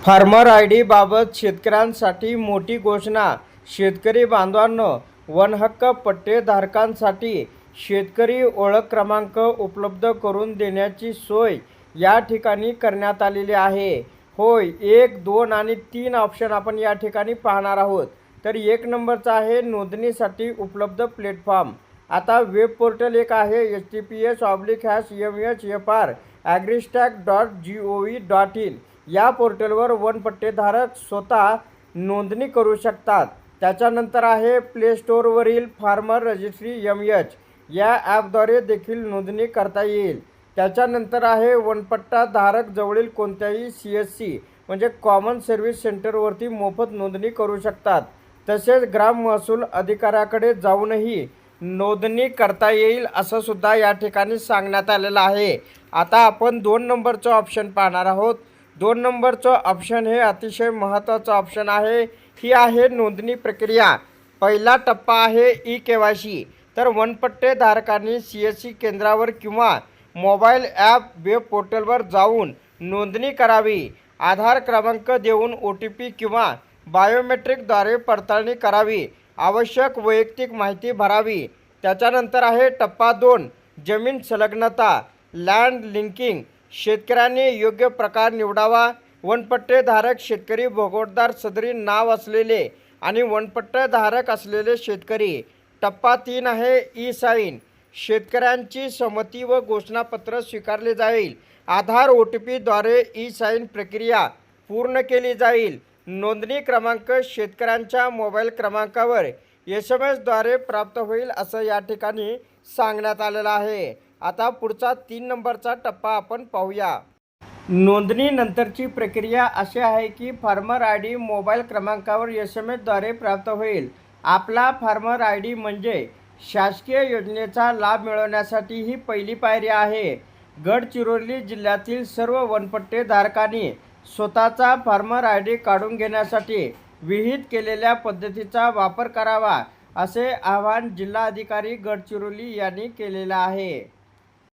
Farmer I D बाबत शेतकऱ्यांसाठी मोठी घोषणा. शेतकरी बांधवांनो, वनहक्क पट्टेधारकांसाठी शेतकरी ओळख क्रमांक उपलब्ध करून देण्याची सोय या ठिकाणी करण्यात आलेली आहे. होय, 1, 2 आणि 3 ऑप्शन आपण या ठिकाणी पाहणार आहोत. तर 1 नंबरचा आहे नोंदणीसाठी उपलब्ध प्लॅटफॉर्म. आता वेब पोर्टल एक आहे https://mhragristack.gov.in. या पोर्टलवर वनपट्टेधारक स्वतः नोंदणी करू शकतात. त्याच्यानंतर आहे प्ले स्टोअरवरील फार्मर रजिस्ट्री MH या ॲपद्वारे देखील नोंदणी करता येईल. त्याच्यानंतर आहे वनपट्टाधारक जवळील कोणत्याही CSC म्हणजे कॉमन सर्व्हिस सेंटरवरती मोफत नोंदणी करू शकतात. तसेच ग्राम महसूल अधिकाऱ्याकडे जाऊनही नोंदणी करता येईल असं सुद्धा या ठिकाणी सांगण्यात आलेलं आहे. आता आपण 2 नंबरचं ऑप्शन पाहणार आहोत. 2 नंबरचं ऑप्शन हे अतिशय महत्त्वाचं ऑप्शन आहे. ही आहे नोंदणी प्रक्रिया. पहिला टप्पा आहे eKYC. तर वनपट्टेधारकांनी CSC केंद्रावर किंवा मोबाईल ॲप वेब पोर्टलवर जाऊन नोंदणी करावी. आधार क्रमांक देऊन OTP किंवा बायोमेट्रिकद्वारे पडताळणी करावी. आवश्यक वैयक्तिक माहिती भरावी. त्याच्यानंतर आहे टप्पा 2 जमीन संलग्नता लँड लिंकिंग. शेतकऱ्यांनी योग्य प्रकार निवडावा. वनपट्टेधारक शेतकरी भोगवटदार सदरी नाव असलेले आणि वनपट्टेधारक असलेले शेतकरी. टप्पा 3 आहे ई-साईन. शेतकऱ्यांची संमती व घोषणापत्र स्वीकारले जाईल. आधार OTPद्वारे ई-साईन प्रक्रिया पूर्ण केली जाईल. नोंदणी क्रमांक शेतकऱ्यांच्या मोबाईल क्रमांकावर SMS द्वारे प्राप्त होईल असं या ठिकाणी सांगण्यात आलेलं आहे. आता पुढचा 3 नंबरचा टप्पा आपण पाहूया. नोंदणीनंतरची प्रक्रिया अशी आहे की फार्मर ID मोबाईल क्रमांकावर SMS द्वारे प्राप्त होईल. आपला फार्मर ID म्हणजे शासकीय योजनेचा लाभ मिळवण्यासाठी ही पहिली पायरी आहे. गडचिरोली जिल्ह्यातील सर्व वनपट्टेधारकांनी स्वतःचा फार्मर ID काढून घेण्यासाठी विहित केलेल्या पद्धतीचा वापर करावा असे आवाहन जिल्हाधिकारी गडचिरोली यांनी केलेलं आहे.